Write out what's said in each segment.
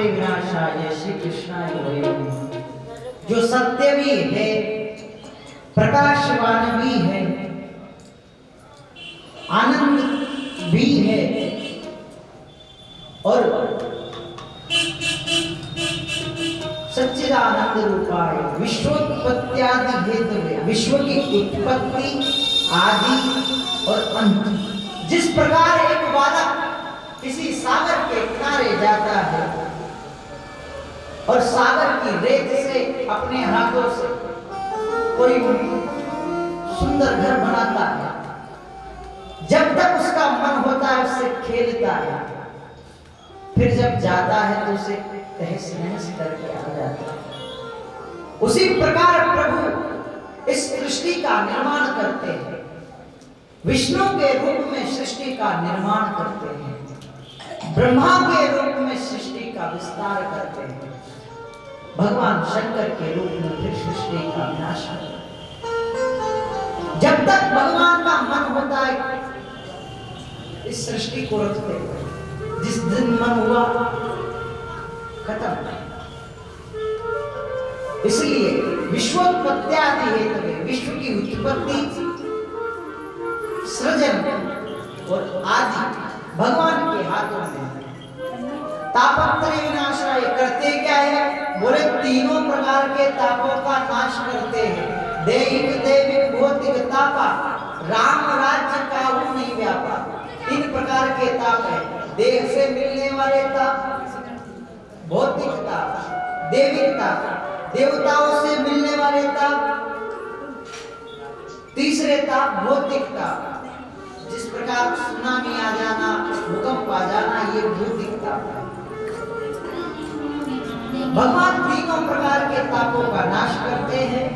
तापत्रय विनाशाय श्री कृष्णाय वयम्। जो सत्य भी है, प्रकाशवान भी है, आनंद भी है और सच्चिदानंद रूपाय विश्वोत्पत्त्यादि हेतवे, विश्व की उत्पत्ति आदि और अंत। जिस प्रकार एक बालक किसी सागर के किनारे जाता है और सागर की रेत से अपने हाथों से कोई सुंदर घर बनाता है, जब तक उसका मन होता है उससे खेलता है, फिर जब जाता है तो उसे तहस नहस करके आ जाता है। उसी प्रकार प्रभु इस सृष्टि का निर्माण करते हैं, विष्णु के रूप में सृष्टि का निर्माण करते हैं, ब्रह्मा के रूप में सृष्टि का विस्तार करते हैं, भगवान शंकर के रूप में फिर सृष्टि का विनाश करते हैं। जब तक भगवान का मन होता है इस सृष्टि को रखते हैं, जिस दिन मन हुआ खत्म। इसलिए विश्वोत्पत्त्यादि हेतवे, विश्व की उत्पत्ति, सृजन और आदि भगवान के हाथों में। तापत्रय विनाशाय करते क्या है? बोले तीनों प्रकार के तापों का नाश करते हैं। दैहिक, दैविक, भौतिक तापा, राम राज्य का नहीं व्यापा। तीन प्रकार के ताप है, देह से मिलने वाले ताप, भौतिक ताप, दैविक ताप, देवताओं से मिलने वाले ताप, तीसरे ताप भौतिक ताप। जिस प्रकार सुनामी आ जाना, भूकंप आ जाना, ये भौतिक ताप है। भगवान तीनों प्रकार के तापों का नाश करते हैं।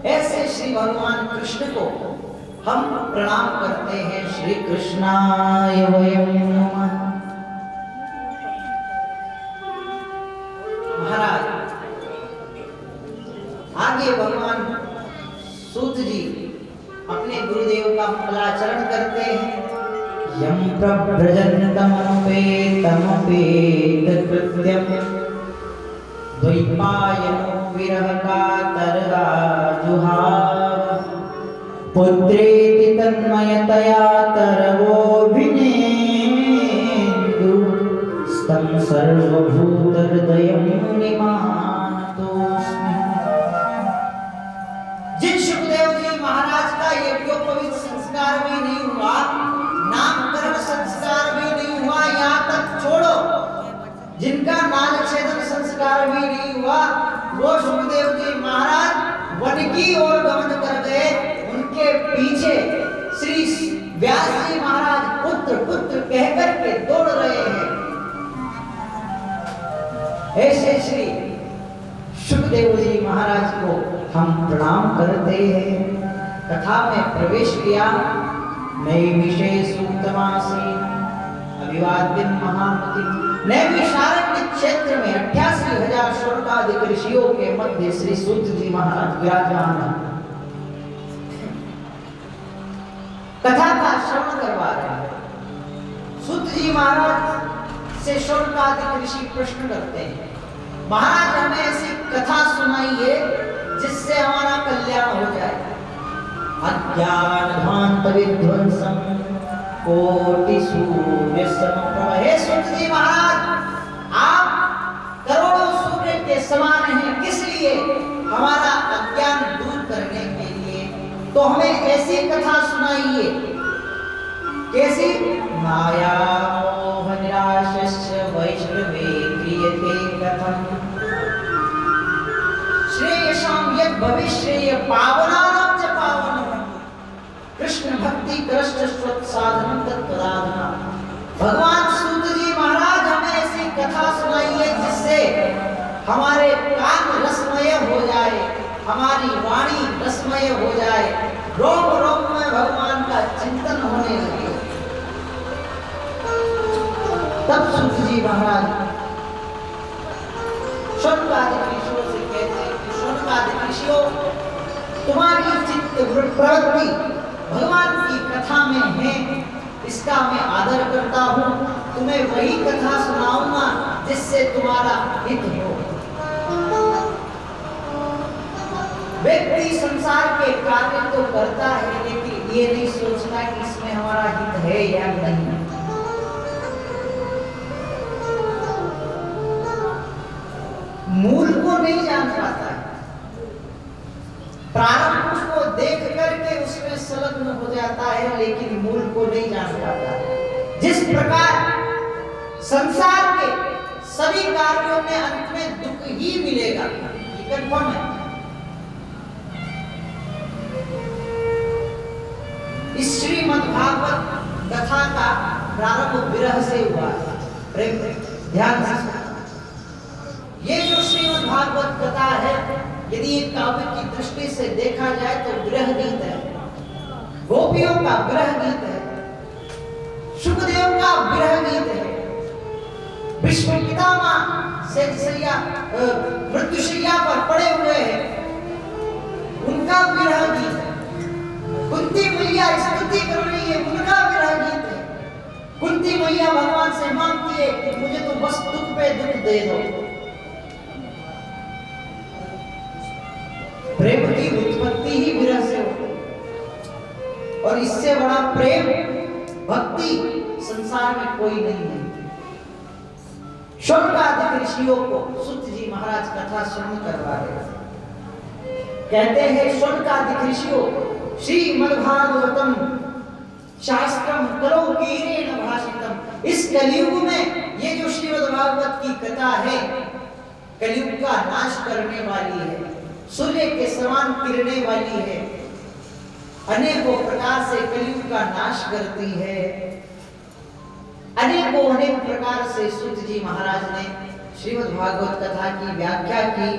ऐसे श्री भगवान कृष्ण को हम प्रणाम करते हैं। श्री कृष्णाय वयम् नमः। महाराज आगे भगवान सूत जी अपने गुरुदेव का मंगलाचरण करते हैं। यम प्रव्रजन्तमनुपेतमपेतकृत्यं द्वैपायनो विरह कातरगा जुहाव पुत्रेति तन्मयतया तरवोऽभिनेन्दु स्तं सर्वभूतहृदयं निमानतोऽस्मि। जिन सुखदेव जी महाराज का यज्ञोपवीत संस्कार भी नहीं हुआ, नामकरण संस्कार भी नहीं हुआ, यहाँ तक छोड़ो जिनका नाल छेदन संस्कार भी नहीं हुआ, वो सुखदेव जी महाराज वन की ओर गमन कर गए। उनके पीछे श्री व्यास जी महाराज पुत्र पुत्र कहकर के दौड़ रहे हैं। ऐसे श्री सुखदेव जी महाराज को हम प्रणाम करते हैं। कथा में प्रवेश किया। नैमिषे सूक्तमासी अभिवाद्यं महामति। नैमिषारण्य क्षेत्र में 88,000 शौनकादिक ऋषियों के मध्य श्री सूत जी महाराज विराजमान हैं। कथा का श्रवण करवा रहे हैं। सूत जी महाराज से शौनकादिक ऋषि प्रश्न करते हैं, महाराज हमें ऐसी कथा सुनाइए जिससे हमारा कल्याण हो जाए। अज्ञानध्वांत विध्वंसं कोटि सूर्य समप्रभ। हे सूत जी महाराज, आप करोड़ों सूर्य के समान हैं। किस लिए? हमारा अज्ञान दूर करने के लिए। तो हमें ऐसी कथा सुनाइए। कैसी? माया मोह निराशस्य वैष्णवे क्रियते कथम् श्रेयसां यद् भविष्येय पावनानां च पावनम् कृष्ण भक्ति कृष्ण साधनं तत्पदाधना। भगवान सूत जी महाराज हमें ऐसी कथा सुनाइए जिससे हमारे कान रसमय हो जाए, हमारी वाणी रसमय हो जाए, रोम रोम में भगवान का चिंतन होने लगे। तब सूत जी महाराज शौनकादिक ऋषियों से कहते हैं कि शौनकादिक ऋषियों, तुम्हारी चित्त प्रवृत्ति भगवान की कथा में है, इसका मैं आदर करता हूँ। तुम्हें वही कथा सुनाऊंगा जिससे तुम्हारा हित हो। व्यक्ति संसार के कार्य तो करता है, लेकिन ये नहीं सोचता कि इसमें हमारा हित है या नहीं। मूल को नहीं जान पाता है, प्रारंभ को देख करके उसमें संलग्न हो जाता है, लेकिन मूल को नहीं जान पाता है। जिस प्रकार संसार के सभी कार्यों में अंत में दुख ही मिलेगा, ये कन्फर्म है। इस श्रीमद् भागवत कथा का प्रारंभ विरह से हुआ। प्रेम ध्यान से, ये जो श्रीमद् भागवत कथा है, यदि एक काव्य की दृष्टि से देखा जाए तो विरह गीत है, गोपियों का विरह गीत है, सुखदेव का विरह गीत है, विश्व पितामह सेजसैया मृत्युशैया पर पड़े हुए हैं, उनका विरह गीत है। कुंती मैया स्तुति कर रही है, उनका विरह गीत है। कुंती मैया भगवान से मांगती है कि मुझे तो बस दुख पे दुख दे दो। प्रेम की उत्पत्ति ही विरह से होती, और इससे बड़ा प्रेम भक्ति संसार में कोई नहीं है। शौनकादिक ऋषियों को सूत जी महाराज कथा श्रवण करवा रहे, कहते हैं शौनकादिक ऋषियों, श्रीमद्भागवतम शास्त्रम कलो कीरेण भाषितम। इस कलयुग में ये जो श्रीमद्भागवत की कथा है, कलयुग का नाश करने वाली है, सूर्य के समान किरणें वाली है, अनेकों प्रकार से कलयुग का नाश करती है। अनेक प्रकार से सूत जी महाराज ने श्रीमद् भागवत कथा की व्याख्या की।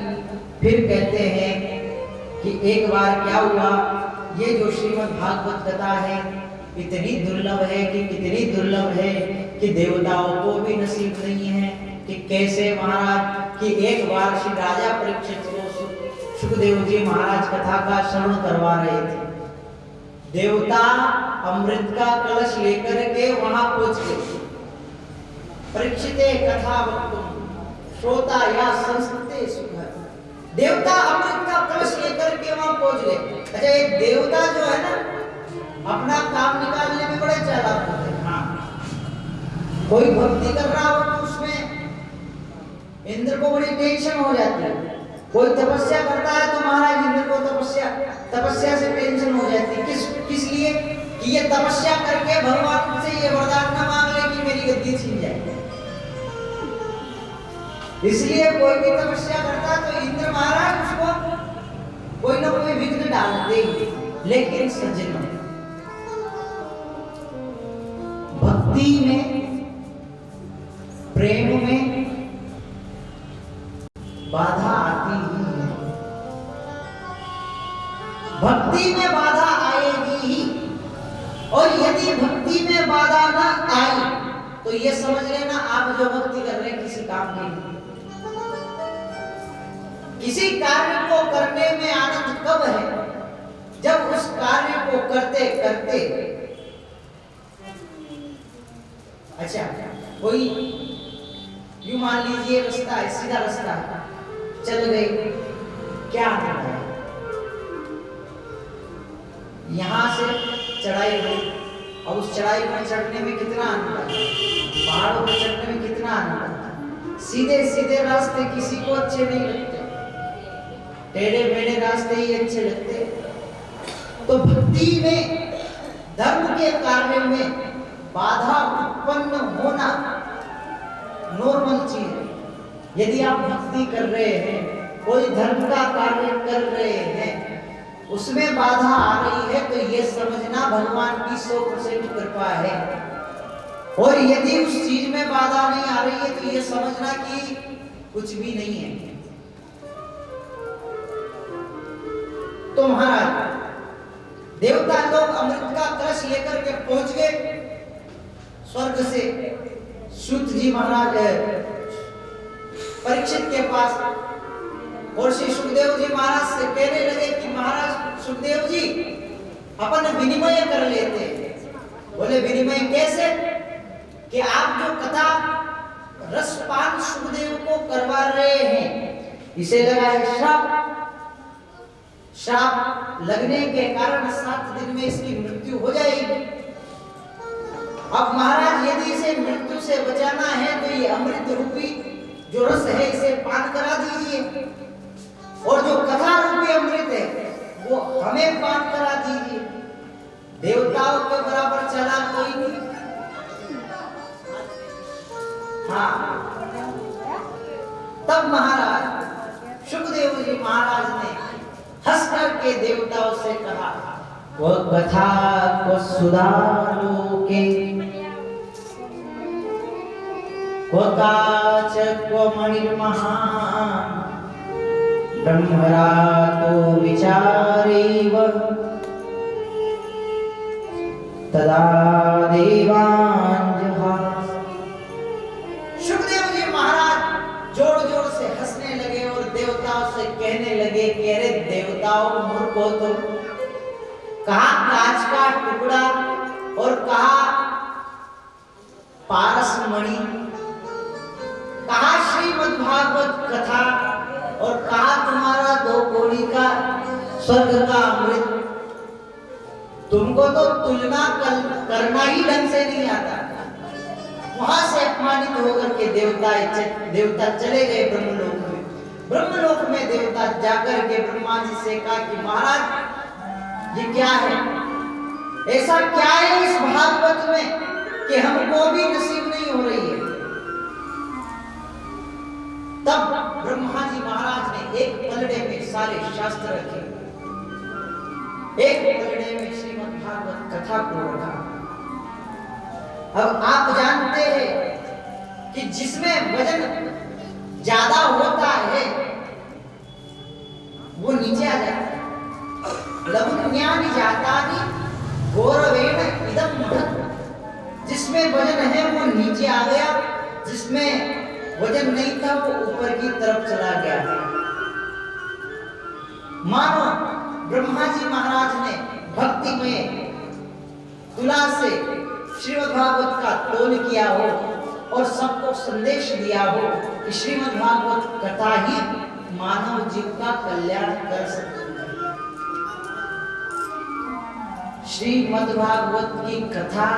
फिर कहते हैं कि एक बार क्या हुआ, ये जो श्रीमद् भागवत कथा है इतनी दुर्लभ है कि कितनी दुर्लभ है कि देवताओं को भी नसीब नहीं है। कि कैसे महाराज कि एक बार श्री राजा परीक्षित को सुखदेव जी महाराज कथा का श्रवण करवा रहे थे। देवता अमृत का कलश लेकर के वहां पहुंच गए। परीक्षिते कथा वक्तुम श्रोता या संस्कृते सुखद। देवता अमृत का कलश लेकर के वहां पहुंच गए। अच्छा, एक देवता जो है ना, अपना काम निकालने में बड़े चालाक होते हैं। हाँ, कोई भक्ति कर रहा हो तो उसमें इंद्र को बड़ी टेंशन हो जाती है। कोई तपस्या करता है तो महाराज इंद्र को तपस्या से टेंशन हो जाती है। किस लिए कि ये तपस्या करके भगवान से ये वरदान न मांग ले कि मेरी गद्दी छीन जाए। इसलिए कोई भी तपस्या करता है तो इंद्र महाराज उसको कोई ना कोई विघ्न डालते ही। लेकिन सज्जनों, भक्ति में, प्रेम में बाधा आती ही है। भक्ति में बाधा आएगी ही, और यदि भक्ति में बाधा ना आई तो ये समझ लेना आप जो भक्ति कर रहे हैं किसी काम के लिए। किसी कार्य को करने में आनंद कब है? जब उस कार्य को करते करते, अच्छा कोई यूं मान लीजिए रास्ता है, सीधा रास्ता है, चल गए, क्या आनंद है? यहां से चढ़ाई हुई और उस चढ़ाई पर चढ़ने में कितना आनंद है, पहाड़ों पर चढ़ने में कितना आनंद है। सीधे सीधे रास्ते किसी को अच्छे नहीं लगते, टेढ़े मेढ़े रास्ते ही अच्छे लगते। तो भक्ति में, धर्म के कार्य में बाधा उत्पन्न होना नॉर्मल चीज है। यदि आप भक्ति कर रहे हैं, कोई धर्म का कार्य कर रहे हैं, उसमें बाधा आ रही है तो ये समझना भगवान की 100% कृपा है। और यदि उस चीज में बाधा नहीं आ रही है तो ये समझना कि कुछ भी नहीं है। तो महाराज देवता लोग अमृत का कलश लेकर के पहुंच गए स्वर्ग से सूत जी महाराज परीक्षित के पास, और श्री सुखदेव जी महाराज से कहने लगे कि महाराज सुखदेव जी अपन विनिमय कर लेते। बोले विनिमय कैसे? कि आप जो कथा रसपान सुखदेव को करवा रहे हैं। इसे लगा है श्राप। श्राप लगने के कारण 7 दिन में इसकी मृत्यु हो जाएगी। अब महाराज यदि इसे मृत्यु से बचाना है तो ये अमृत रूपी जो रस है इसे पान करा दीजिए, और जो कथा रूपी अमृत है वो हमें पान करा दीजिए। देवताओं के बराबर चला कोई नहीं। हाँ, तब महाराज सुखदेव जी महाराज ने हंस करके देवताओं से कहा, वो कथा को सुधारो के को काच को मणिर्महान ब्रह्मरातो विचारेव तदा देवांजहास। सुखदेव जी महाराज जोर जोर से हंसने लगे और देवताओं से कहने लगे कि अरे देवताओं मूर्खो तुम, कहा कांच का टुकड़ा और कहा पारस मणि, कहा श्रीमद् भागवत कथा और कहा तुम्हारा 2 कौड़ी का स्वर्ग का अमृत। तुमको तो तुलना करना ही ढंग से नहीं आता। वहां से अपमानित होकर के देवता चले गए ब्रह्मलोक में। ब्रह्मलोक में देवता जाकर के ब्रह्मा जी से कहा कि महाराज ये क्या है, ऐसा क्या है इस भागवत में कि हमको भी नसीब नहीं हो रही है। तब ब्रह्मा जी महाराज ने एक पलड़े में सारे शास्त्र रखे, एक पलड़े में श्रीमद् भागवत कथा को रखा। अब आप जानते हैं कि जिसमें वजन ज्यादा होता है वो नीचे आ जाता है। लघुन्यानि जातानि गौरवेण इदं महत्। जिसमें वजन है वो नीचे आ गया, जिसमें वजन नहीं था वो ऊपर की तरफ चला गया। मानो ब्रह्मा जी महाराज ने भक्ति में तुला से श्रीमद् भागवत का तोल किया हो और सबको संदेश दिया हो कि श्रीमद् भागवत कथा ही मानव जीव का कल्याण कर सकती है। श्रीमद् भागवत की कथा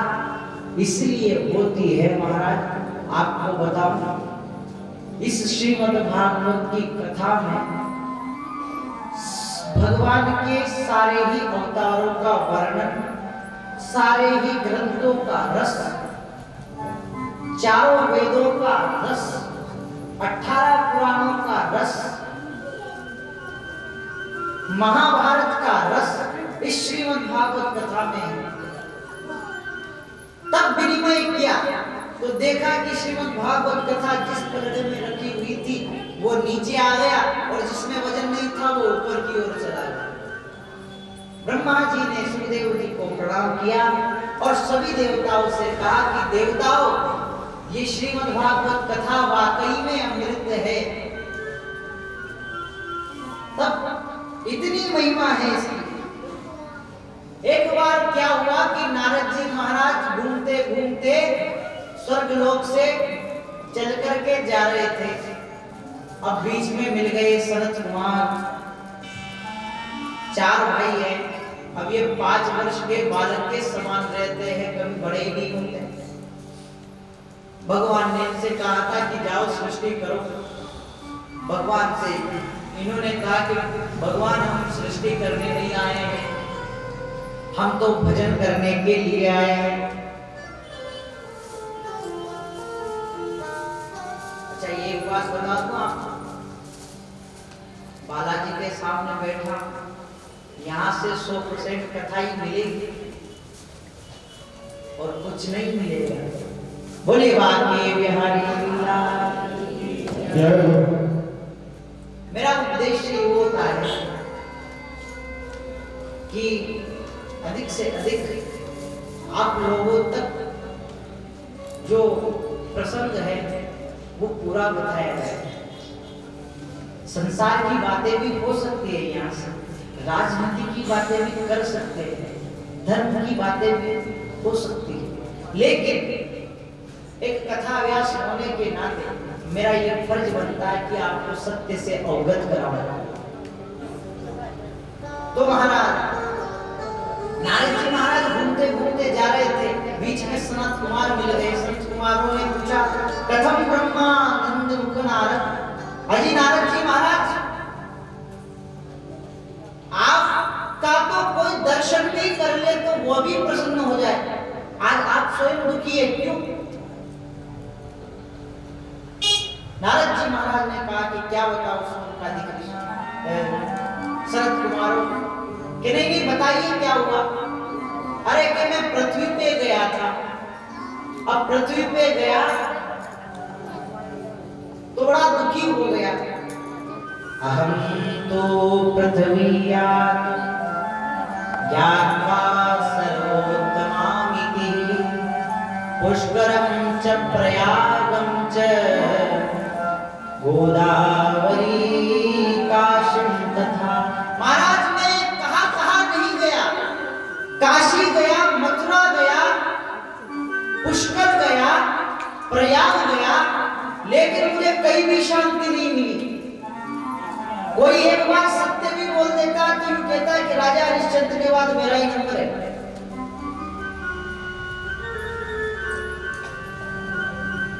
इसलिए होती है महाराज, आपको बताऊं, इस श्रीमद् भागवत की कथा में भगवान के सारे ही अवतारों का वर्णन, सारे ही ग्रंथों का रस, चारों वेदों का रस, 18 पुराणों का रस, महाभारत का रस इस श्रीमद् भागवत कथा में है। तब विनिमय किया तो देखा कि श्रीमद् भागवत कथा जिस पलड़े में रखी हुई थी वो नीचे आ गया और जिसमें वजन नहीं था वो ऊपर की ओर चला गया। ब्रह्मा जी ने सुखदेव जी को प्रणाम किया और सभी देवताओं से कहा कि देवताओं, ये श्रीमद् भागवत कथा वाकई में अमृत है। तब इतनी महिमा है इसकी। एक बार क्या हुआ कि नारद जी महाराज घूमते घूमते स्वर्गलोक से चल करके जा रहे थे। अब बीच में मिल गए सनत कुमार, 4 भाई हैं। अब ये 5 वर्ष के बालक के समान रहते हैं, कभी बड़े ही नहीं होते। भगवान ने इनसे कहा था कि जाओ सृष्टि करो। भगवान से इन्होंने कहा कि भगवान हम सृष्टि करने नहीं आए हैं, हम तो भजन करने के लिए आए हैं। अच्छा, ये एक बात बता दूं आपको, बालाजी के सामने बैठा, यहाँ से 100% कथा ही मिलेगी और कुछ नहीं मिलेगा। बोले बाके बिहारी लाल। मेरा उद्देश्य ये होता है कि अधिक से अधिक आप लोगों तक जो प्रसंग है वो पूरा बताया जाए। संसार की बातें भी हो सकती है, यहाँ से राजनीति की बातें भी कर सकते हैं, धर्म की बातें भी हो सकती है, लेकिन एक कथा व्यास होने के नाते मेरा यह फर्ज बनता है कि आपको सत्य से अवगत कराऊं। तो महाराज नारद जी महाराज घूमते घूमते जा रहे थे, बीच में सनत कुमार मिल गए। सनत कुमारों ने पूछा, कथम ब्रह्मानंद मुख नारद। अजी नारद जी महाराज, आपका तो कोई दर्शन भी कर ले तो वो भी प्रसन्न हो जाए, आज आप स्वयं दुखी है, क्यों? नारद जी महाराज ने कहा कि क्या बताओ सनकादिक सनत कुमारों कि नहीं बताइए क्या हुआ। अरे कि मैं पृथ्वी पे गया था, अब पृथ्वी पे गया तो बड़ा दुखी हो गया। अहम तो पृथ्वीया ज्ञात्वा सर्वोत्तमामिति पुष्करं च प्रयागं च गोदावरी काशीं तथा। महाराज मैं कहां नहीं गया, काशी गया, मथुरा गया, पुष्कर गया, प्रयाग गया, लेकिन मुझे कहीं भी शांति नहीं मिली। कोई एक बार सत्य भी बोल देता तो यूं कहता है कि राजा हरिश्चंद्र के बाद मेरा ही नंबर है।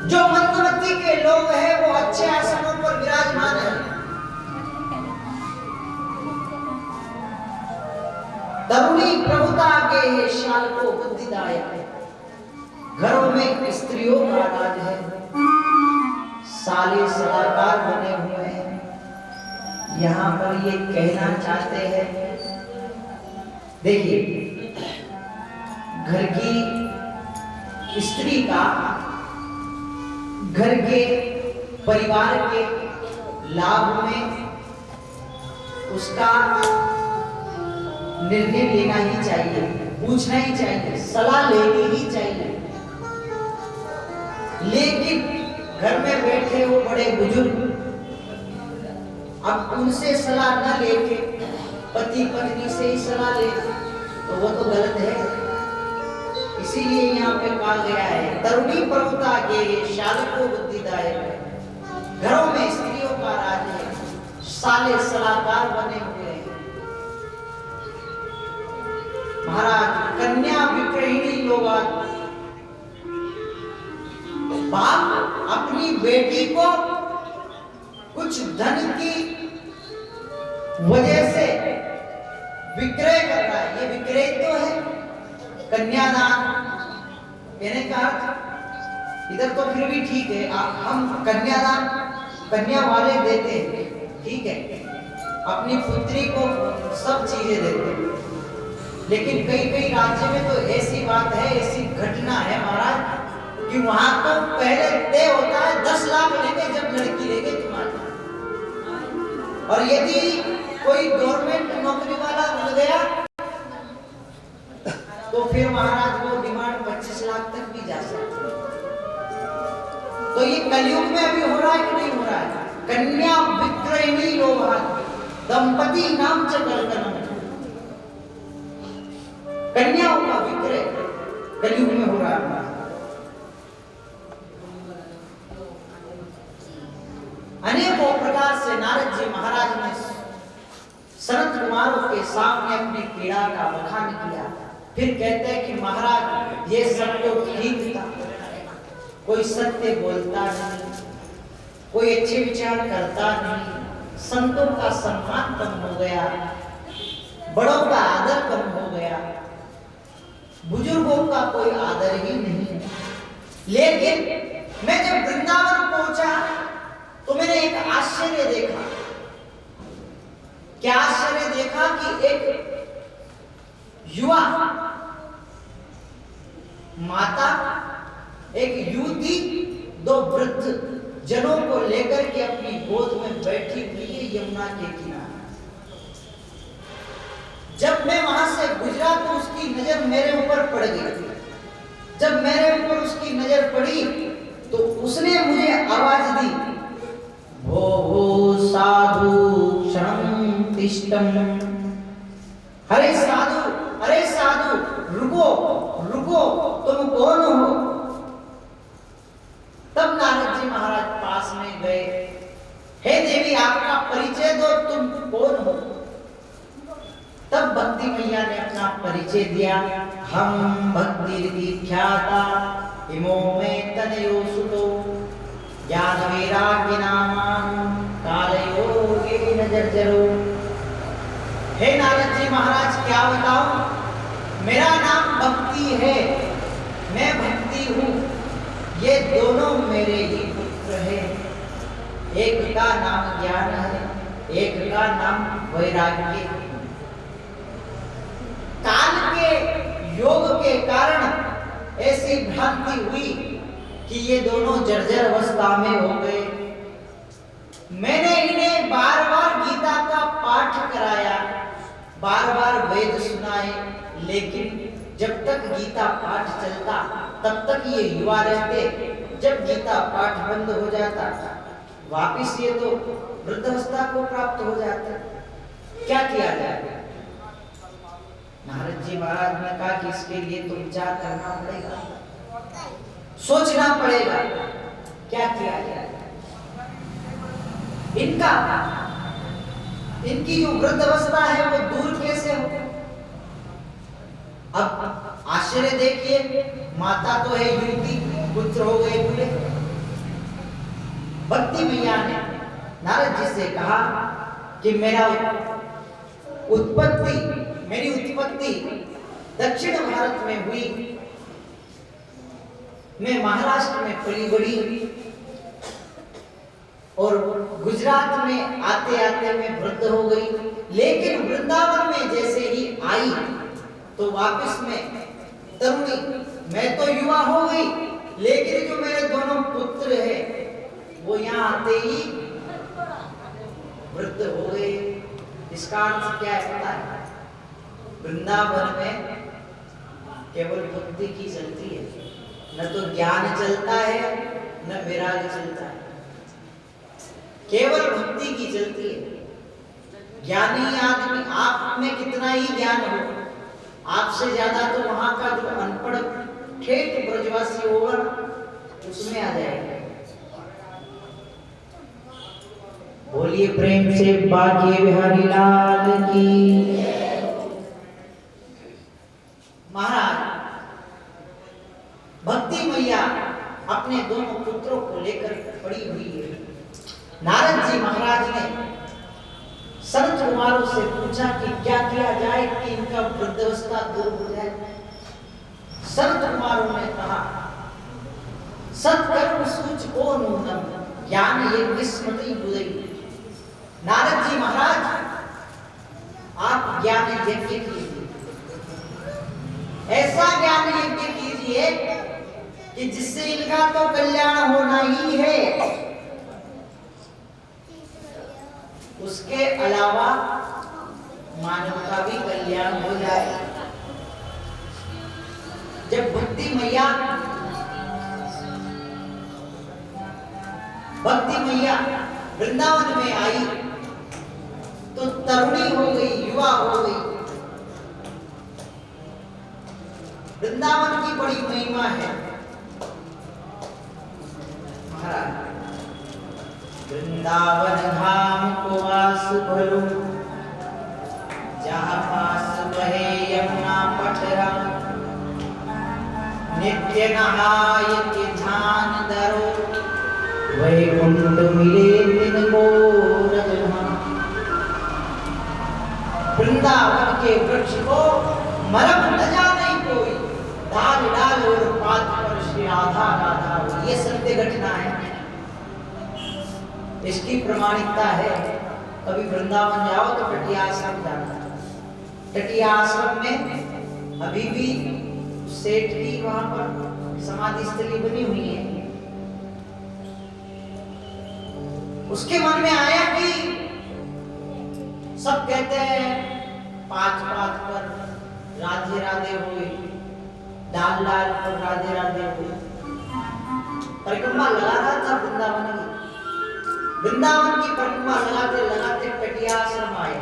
जो मंदमती के लोग हैं वो अच्छे आसनों पर विराजमान है। तरुणी प्रभुता के है, शाल को बुद्धिदायक है। घरों में स्त्रियों का राज है, साले सलाहकार बने हुए हैं। यहाँ पर ये कहना चाहते हैं, देखिए घर की स्त्री का घर के परिवार के लाभ में उसका निर्णय लेना ही चाहिए, पूछना ही चाहिए, सलाह लेनी ही चाहिए। लेकिन घर में बैठे हो बड़े बुजुर्ग, अब उनसे सलाह न लेके पति पत्नी से ही सलाह ले तो वो तो गलत है। इसीलिए यहाँ पे कहा गया है, तरुणी प्रभुता के शालको बुद्धिदायक है। घरों में स्त्रियों का राज है, साले सलाहकार बने हुए हैं। महाराज कन्या विक्रहिणी लोग, बाप अपनी बेटी को कुछ धन की वजह से विक्रय कर रहा है, ये विक्रय तो है। कन्यादान कहने का इधर तो फिर भी ठीक है, हम कन्यादान कन्या वाले देते हैं, ठीक है, अपनी पुत्री को सब चीजें देते हैं। लेकिन कई राज्य में तो ऐसी बात है, ऐसी घटना है महाराज कि वहां तो पहले तय होता है 10 लाख लेंगे जब लड़की लेंगे तुम्हारी, और यदि कोई गवर्नमेंट नौकरी वाला मिल गया तो फिर महाराज वो डिमांड 25 लाख तक भी जा सकती है। तो ये कलयुग में अभी हो रहा है कि नहीं हो रहा है? कन्या विक्रयणी लोग दंपति नाम च कलकन, कन्याओं का विक्रय कलयुग में हो रहा है। अनेकों प्रकार से नारद जी महाराज ने सनत कुमारों के सामने अपनी पीड़ा का बखान किया। फिर कहते हैं कि महाराज ये सब तो ठीक था, कोई सत्य बोलता नहीं, कोई अच्छे विचार करता नहीं, संतों का सम्मान कम हो गया, बड़ों का आदर कम हो गया, बुजुर्गों का कोई आदर ही नहीं। लेकिन मैं जब वृंदावन पहुंचा तो मैंने एक आश्चर्य देखा। क्या आश्चर्य देखा कि एक युवा माता, एक युवती, 2 वृद्ध जनों को लेकर के अपनी गोद में बैठी हुई है यमुना के किनारे। जब मैं वहां से गुजरा तो उसकी नजर मेरे ऊपर पड़ गई। जब मेरे ऊपर उसकी नजर पड़ी तो उसने मुझे आवाज दी, भो भो साधु क्षणं तिष्ठम। अरे साधु रुको रुको, तुम कौन हो? परिचय दिया। हम भक्ति ख्याता इमो में तनयो सुतो ज्ञान वैराग्य नाम कालयोगे न जर्जरो। हे नारद जी महाराज, क्या बताऊं, मेरा नाम भक्ति है, मैं भक्ति हूँ, ये दोनों मेरे ही पुत्र हैं। एक का नाम ज्ञान है, एक का नाम वैराग्य है। काल के योग के कारण ऐसी भ्रांति हुई कि ये दोनों जर्जर अवस्था में हो गए। मैंने इन्हें बार बार गीता का पाठ कराया, बार बार वेद सुनाए, लेकिन जब तक गीता पाठ चलता तब तक ये युवा रहते। जब गीता पाठ बंद हो जाता वापिस ये तो वृद्धावस्था को प्राप्त हो जाते। क्या किया जाए? नारद जी महाराज ने कहा कि इसके लिए तो विचार करना पड़ेगा, सोचना पड़ेगा, क्या किया जाए। इनकी जो वृद्धावस्था है वो दूर कैसे हो? अब आश्चर्य देखिए, माता तो है युवती, पुत्र हो गए बूढ़े। भक्ति मैया ने नारद जी से कहा कि मेरी उत्पत्ति दक्षिण भारत में हुई, मैं महाराष्ट्र में पली बड़ी और गुजरात में आते आते मैं वृद्ध हो गई, लेकिन वृंदावन में जैसे ही आई तो वापस में तरुणी, मैं तो युवा हो गई, लेकिन जो मेरे दोनों पुत्र हैं वो यहाँ आते ही वृद्ध हो गए। इसका अर्थ क्या है पता है? वृंदावन में केवल भक्ति की चलती है, न तो ज्ञान चलता है न वैराग्य चलता है, केवल भक्ति की चलती है। ज्ञानी आदमी, आप में कितना ही ज्ञान हो, आपसे ज्यादा तो वहां का जो अनपढ़ ठेठ ब्रजवासी होगा उसमें आ जाएगा। बोलिए प्रेम से बांके बिहारी लाल की। महाराज भक्ति मैया अपने दोनों पुत्रों को लेकर पड़ी हुई है। नारद जी महाराज ने संत कुमारों से पूछा कि क्या किया जाए कि इनका वृद्धावस्था दूर हो जाए। संत कुमारों ने कहा, सत्कर्म सूच को नूनम ज्ञान यज्ञ स्मृति बुद्धि। नारद जी महाराज, आप ज्ञान यज्ञ कीजिए, ऐसा ज्ञान यज्ञ कीजिए कि जिससे इनका तो कल्याण होना ही है, उसके अलावा मानव का भी कल्याण हो जाए। जब भक्ति मैया वृंदावन में आई तो तरुणी हो गई, युवा हो गई। वृंदावन की बड़ी महिमा है महाराज। वृंदावन धाम को वास भलो, जहाँ पास बहे यमुना पठरा, नित्य नहाय के ध्यान धरो, वैकुंठ मिले तिनको रजहा। वृंदावन के वृक्ष को मरम न जाने कोई, डाल डाल और पात पर श्री राधा राधा हो। ये सत्य घटना है, इसकी प्रमाणिकता है। कभी वृंदावन जाओ तो टटिया आश्रम जाना। टटिया आश्रम में अभी भी सेठ की वहां पर समाधि स्थली बनी हुई है। उसके मन में आया कि सब कहते हैं पांच पात पर राधे राधे हुए, डाल डाल पर राधे राधे हुए। परिक्रमा लगा रहा था वृंदावन की। वृंदावन की परिक्रमा लगाते लगाते टटिया आश्रम आया।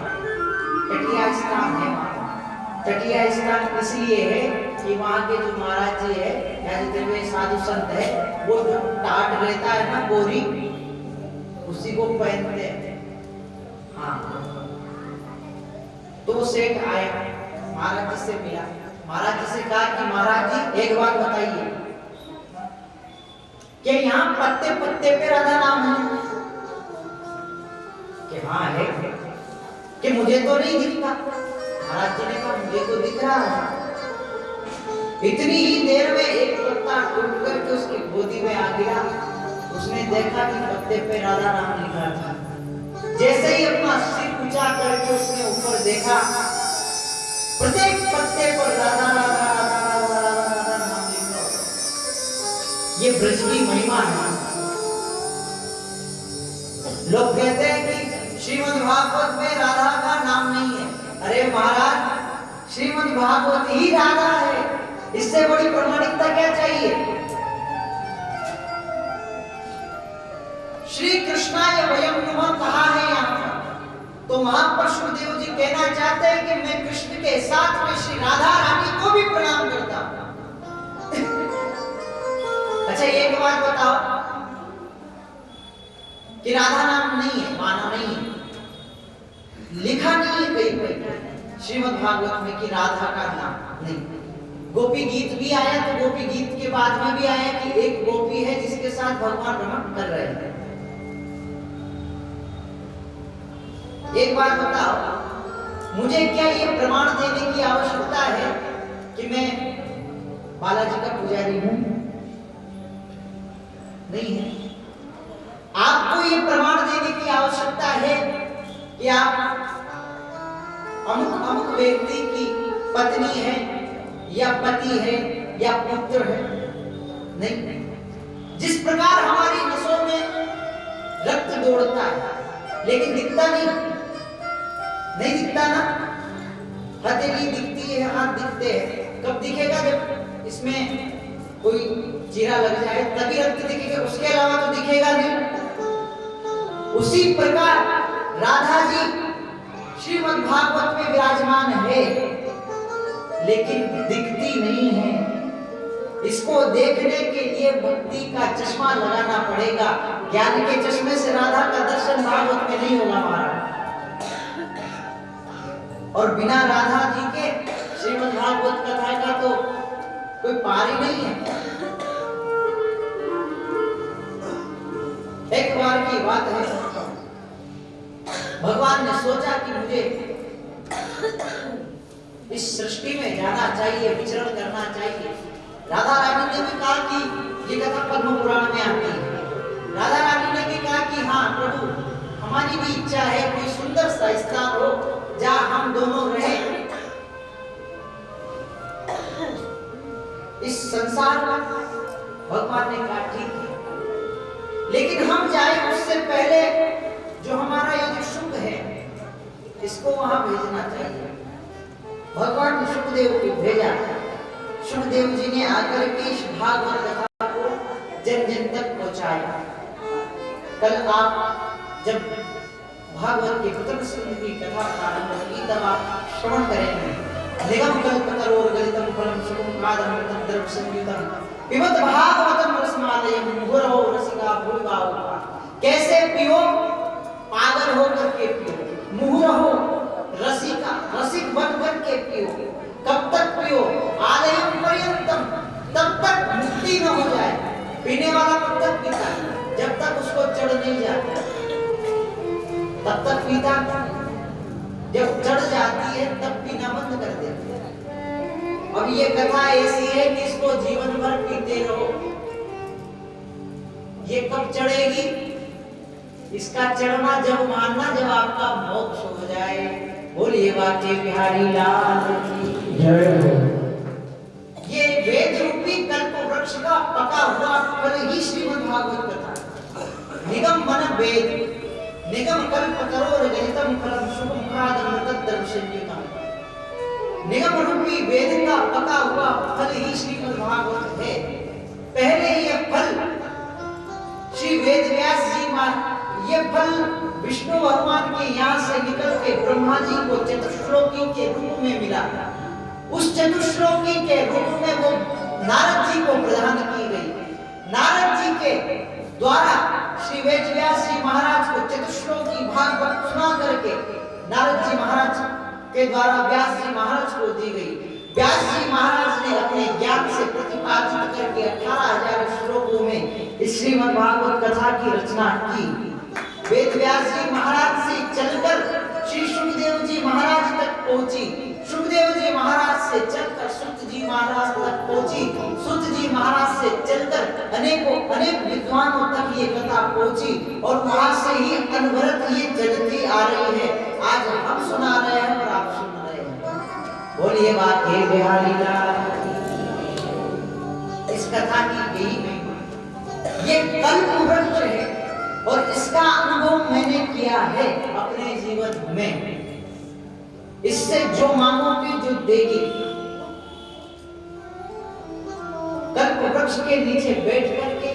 टटिया स्थान है वहां। टटिया स्थान इसलिए है कि वहां के जो महाराज जी है या जितने साधु संत है, वो जो टाट रहता है ना, बोरी, उसी को पहनते हैं। हाँ, तो सेठ आया, महाराज जी से मिला। महाराज जी से कहा कि महाराज जी एक बात बताइए, कि यहाँ पत्ते पत्ते पे राधा नाम है? कि हाँ है। कि मुझे तो नहीं दिखता। महाराज जी ने कहा मुझे तो दिख रहा है। इतनी ही देर में एक पत्ता टूट करके उसकी गोदी में आ गया। उसने देखा कि पत्ते पे राधा नाम लिखा था। जैसे ही अपना सिर ऊंचा करके उसने ऊपर देखा, प्रत्येक पत्ते पर राधा राधा राधा राधा राधा नाम लिखा। ये ब्रज की महिमा है। लोग कहते हैं कि श्रीमद् भागवत में राधा का नाम नहीं है। अरे महाराज, श्रीमद् भागवत ही राधा है। इससे बड़ी प्रामाणिकता क्या चाहिए? श्री कृष्णाय वयं नमः कहा है यहाँ पर, तो वहां पर सुखदेव जी कहना चाहते हैं कि मैं कृष्ण के साथ में श्री राधा रानी को भी प्रणाम करता हूं। अच्छा एक बात बताओ कि राधा नाम नहीं है, माना नहीं है, लिखा नहीं है कहीं पर श्रीमद् भागवत में कि राधा का नाम नहीं। गोपी गीत भी आया, तो गोपी गीत के बाद में भी आया कि एक गोपी है जिसके साथ भगवान रमण कर रहे हैं। एक बात बताओ, मुझे क्या ये प्रमाण देने की आवश्यकता है कि मैं बालाजी का पुजारी हूं? नहीं है। आपको ये प्रमाण देने की आवश्यकता है कि आप अमुक अमुक व्यक्ति की पत्नी है या पति है या पुत्र है? नहीं। जिस प्रकार हमारी नसों में रक्त दौड़ता है लेकिन दिखता नहीं दिखता ना। हथेली दिखती है, हाथ दिखते हैं। कब दिखेगा? जब इसमें कोई चीरा लग जाए तभी रक्त दिखेगा, उसके अलावा तो दिखेगा नहीं। उसी प्रकार राधा जी श्रीमद् भागवत में विराजमान है लेकिन दिखती नहीं है। इसको देखने के लिए भक्ति का चश्मा लगाना पड़ेगा। ज्ञान के चश्मे से राधा का दर्शन भागवत में नहीं होगा महाराज। और बिना राधा जी के श्रीमद् भागवत कथा का तो कोई पार ही नहीं है। एक बार की बात है, भगवान ने सोचा कि मुझे इस सृष्टि में जाना चाहिए, विचरण करना चाहिए। राधा रानी ने भी कहा कि ये कथा पद्म पुराण में आती है। राधा रानी ने भी कहा कि हाँ प्रभु, हमारी भी इच्छा है कोई सुंदर सा स्थान हो जहां हम दोनों रहें। इस संसार में भगवान ने कहा ठीक है, लेकिन हम जाए उससे पहले जो हमारा ये जो सुख है इसको वहां भेजना चाहिए। भगवान ने सुखदेव को भेजा। सुखदेव जी ने आकर के इस भागवत कथा को जन जन तक पहुंचाया। कल आप जब भागवत के प्रथम स्कंद की कथा प्रारंभ होगी तब आप श्रवण करेंगे। निगम कल्पतरोर गलितम फलम सुखमादमृतम द्रव संयुतम पिबत भागवतम रसमालयम मुहुरहो रसिका भूरिभाव। कैसे पियो? पागल होकर के पियो। मुहुरहो रसिका, रसिक बनकर के पियो। कब तक पियो? आलयम पर्यंतम, तब तक मुक्ति न हो जाए। पीने वाला कब तक पीता है? जब तक उसको चढ़ नहीं जाता तब तक पीता। जब चढ़ जाती है तब पीना बंद कर देते हैं। अब ये कथा ऐसी है कि इसको जीवन भर पीते रहो। ये कब चढ़ेगी? इसका चढ़ना जब मानना जब आपका मोक्ष हो जाए। बोलिए बाके बिहारी लाल की जय हो। ये वेद रूपी कल्प वृक्ष का पका हुआ फल ही श्रीमद् भागवत कथा। निगम मन वेद निगम कल्प तरोर गलितम फलम शुभमुखादमृतम द्रव संयुतम। निगम रूपी वेद का पका हुआ फल ही श्रीमद् भागवत है। पहले ये फल श्री वेद व्यास जी ये फल विष्णु भगवान के यहाँ से निकल के ब्रह्मा जी को चतुश्लोकी के रूप में मिला। उस चतुश्लोकी के रूप में वो नारद जी को प्रदान की गई। नारद जी के द्वारा श्री वेद व्यास जी महाराज को चतुश्लोकी भागवत सुना करके नारद जी महाराज के द्वारा व्यास जी महाराज को दी गई। व्यास जी महाराज ने अपने ज्ञान से प्रतिपादित करके 18,000 श्लोकों में श्रीमद् भागवत कथा की रचना की। वेद व्यास जी महाराज से चलकर श्री सुखदेव जी महाराज तक पहुंची, सुखदेव जी महाराज से चलकर सुत जी महाराज तक पहुंची, सुत जी महाराज से चलकर अनेक विद्वानों तक ये कथा पहुंची और वहां से ही अनवरत ये चलती आ रही है। आज हम सुना रहे हैं और आप सुन रहे हैं। बोलिए बाके बिहारी लाल। इस कथा की यही महिमा, ये कल्प वृक्ष है और इसका अनुभव मैंने किया है अपने जीवन में। इससे जो मांगोगे जो देगी। कल्प वृक्ष के नीचे बैठ करके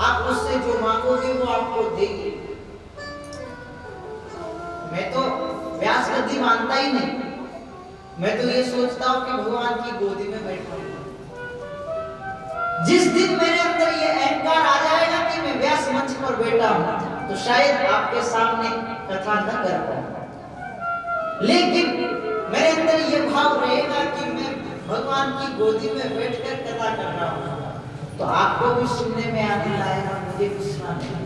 आप उससे जो मांगोगे वो आपको देगी। मैं तो व्यास गद्दी मानता ही नहीं, मैं तो ये सोचता हूं कि भगवान की गोदी में बैठा हूं। जिस दिन मेरे अंदर ये अहंकार आ जाएगा कि मैं व्यास मंच पर बैठा हूं तो शायद आपके सामने कथा न कर पाऊं, लेकिन मेरे अंदर ये भाव रहेगा कि मैं भगवान की गोदी में बैठकर कथा कर रहा हूं तो आपको भी सुनने में आनंद आएगा, मुझे भी सुनाने में।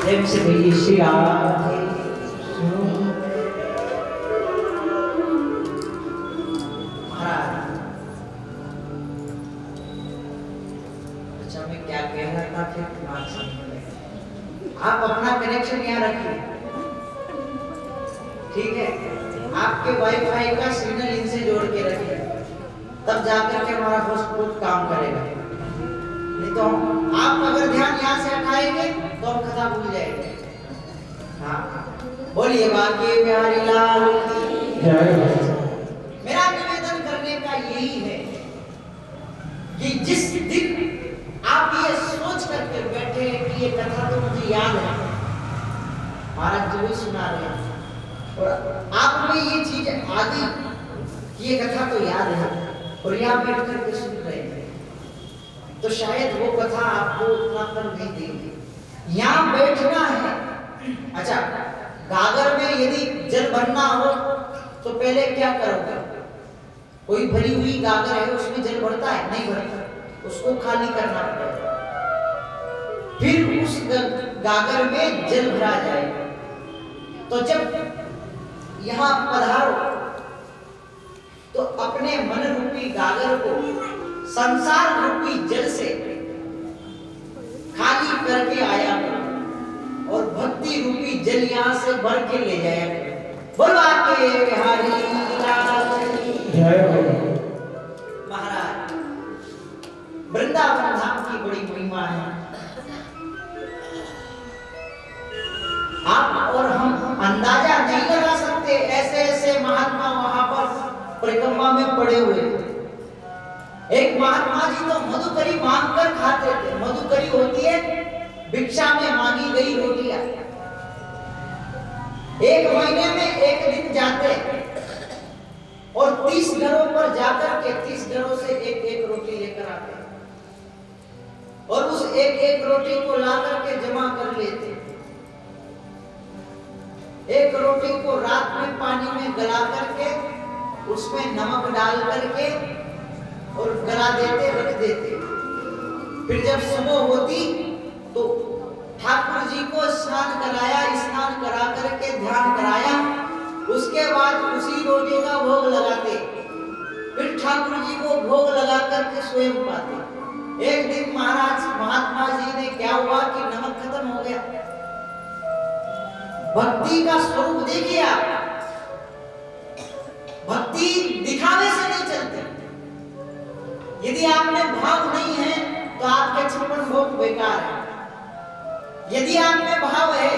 प्रेम से बोलिए श्री राम। आप अपना कनेक्शन यहाँ रखिए, ठीक है? आपके वाईफाई का सिग्नल इनसे जोड़ के रखिए, तब जाकर के हमारा हॉटस्पॉट काम करेगा। नहीं तो आप अगर ध्यान यहाँ से हटाएंगे तो हम कथा भूल जाएंगे। हाँ, बोलिए बाके बिहारी लाल की जय। मेरा निवेदन करने का यही है कि जिस दिन आप ये सोच करके बैठे कि ये कथा तो मुझे याद है, महाराज जी भी सुना रहे हैं और आप में ये चीज आ गई कि ये कथा तो याद है और यहाँ बैठ करके सुन रहे हैं तो शायद वो कथा आपको उतना फल नहीं देगी। यहाँ बैठना है। अच्छा, गागर में यदि जल भरना हो तो पहले क्या करोगे? कोई भरी हुई गागर है उसमें जल भरता है? नहीं भरता, उसको खाली करना पड़ेगा, फिर उस गागर में जल भरा जाएगा। तो जब यहां पधारो तो अपने मन रूपी गागर को संसार रूपी जल से खाली करके आया करो और भक्ति रूपी जल यहां से भर के ले जाया करो। बोलो आके बिहारी लाल जय हो। महाराज, वृंदावन धाम की बड़ी महिमा है। आप और हम अंदाजा नहीं लगा सकते, ऐसे ऐसे महात्मा वहां पर परिक्रमा में पड़े हुए थे। एक महात्मा जी तो मधुकरी मांगकर खाते थे। मधुकरी होती है भिक्षा में मांगी गई रोटियां। एक महीने में एक दिन जाते और 30 घरों पर जाकर के 30 घरों से एक एक रोटी लेकर आते और उस एक एक रोटी को ला करके जमा कर लेते। एक रोटी को रात में पानी में गला करके उसमें नमक डाल करके और गला देते, रख देते। फिर जब सुबह होती तो ठाकुर जी को स्नान कराया, स्नान करा करके ध्यान कराया, उसके बाद उसी रोटी का भोग लगाते। फिर ठाकुर जी को भोग लगा करके स्वयं पाते। एक दिन महाराज महात्मा जी ने क्या हुआ कि नमक खत्म हो गया। भक्ति का स्वरूप देखिए आप, भक्ति दिखावे से नहीं चलती। यदि आप में भाव नहीं है तो आपके 56 भोग बेकार है। यदि आप में भाव है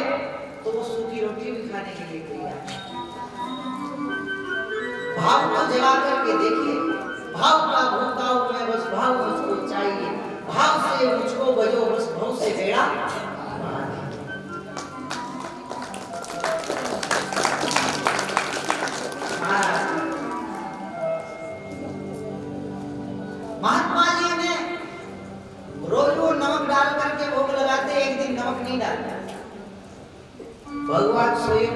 तो वो सूखी रोटी भी खाने के लिए तैयार है। भाव को जगा करके देखिए। भाव का भूखा हूं मैं, बस भाव मुझको चाहिए। भाव से मुझको बजो, बस भाव से बेड़ा। महात्मा जी ने रोज रोज नमक डाल करके भोग लगाते, एक दिन नमक नहीं डालते। भगवान स्वयं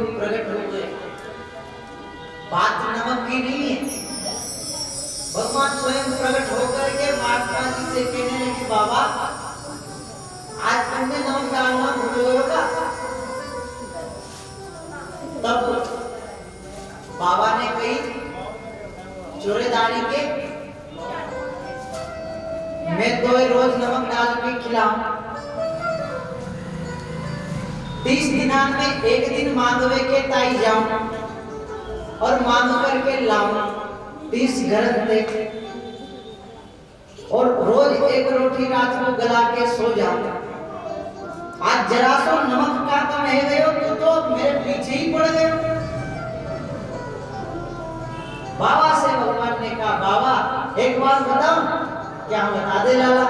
बात नमक की नहीं है। भगवान स्वयं प्रकट होकर के महात्मा जी से कहने लगे, बाबा आज तुमने नमक डालना भूल गए का? तब बाबा ने कही, चोरेदारी के मैं तो रोज नमक डाल के खिलाऊं, 30 दिना में एक दिन मांगवे के ताई जाऊं और मांग करके लाऊं 30 घर दे, और रोज एक रोटी रात को गला के सो जाऊं। आज जरा सो नमक का कम है गयो तो मेरे पीछे ही पड़ गए। बाबा से भगवान ने कहा, बाबा एक बात बताओ। क्या बता दे लाला?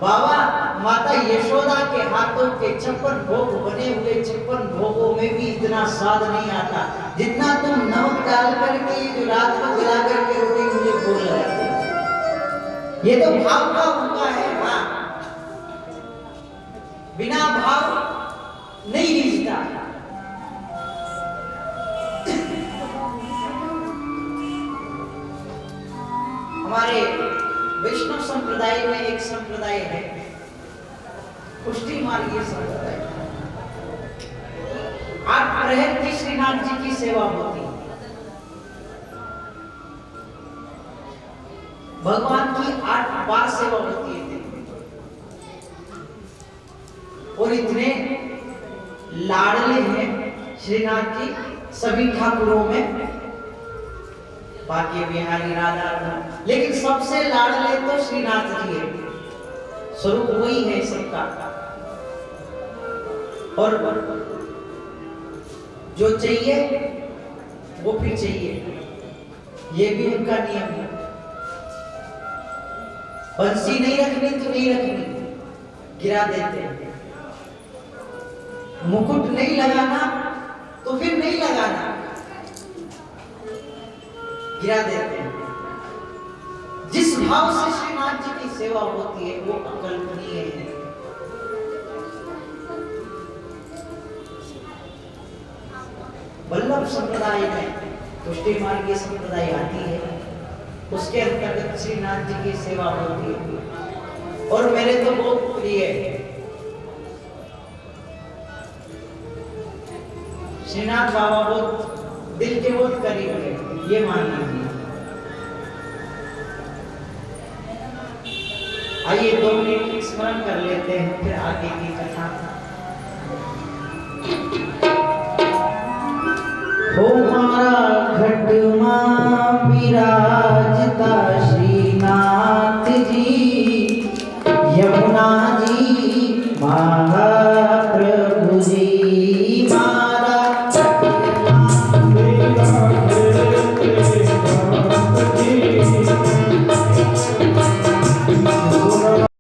बाबा माता यशोदा के हाथों के 56 भोग बने हुए 56 भोगों में भी इतना स्वाद नहीं आता जितना तुम नमक डाल करके जो रात को गला करके रोटी मुझे बोल लगाते। ये तो भाव का उनका है। हाँ, बिना भाव नहीं रिश्ता। हमारे वैष्णव संप्रदाय में एक संप्रदाय है, पुष्टि मार्गीय संप्रदाय। 8 प्रहर की श्रीनाथ जी की सेवा होती है। भगवान की 8 बार सेवा होती है और इतने लाडले हैं श्रीनाथ जी सभी ठाकुरों में, बाकी बिहारी राधा, लेकिन सबसे लाडले तो श्रीनाथ जी है। स्वरूप वही है सबका। और जो चाहिए वो फिर चाहिए, ये भी उनका नियम है। बंसी नहीं रखनी तो नहीं रखनी, गिरा देते हैं। मुकुट नहीं लगाना तो फिर नहीं लगाना, गिरा देते हैं। जिस भाव से श्रीनाथ जी की सेवा होती है वो अकल्पनीय है। वल्लभ संप्रदाय में पुष्टि मार्गीय संप्रदाय आती है, उसके अंतर्गत श्रीनाथ जी की सेवा होती है और मेरे तो बहुत प्रिय है। श्रीनाथ बाबा बहुत दिल के बहुत करीब है, ये मान लीजिए। आइए 2 मिनट स्मरण कर लेते हैं, फिर आगे की कथा।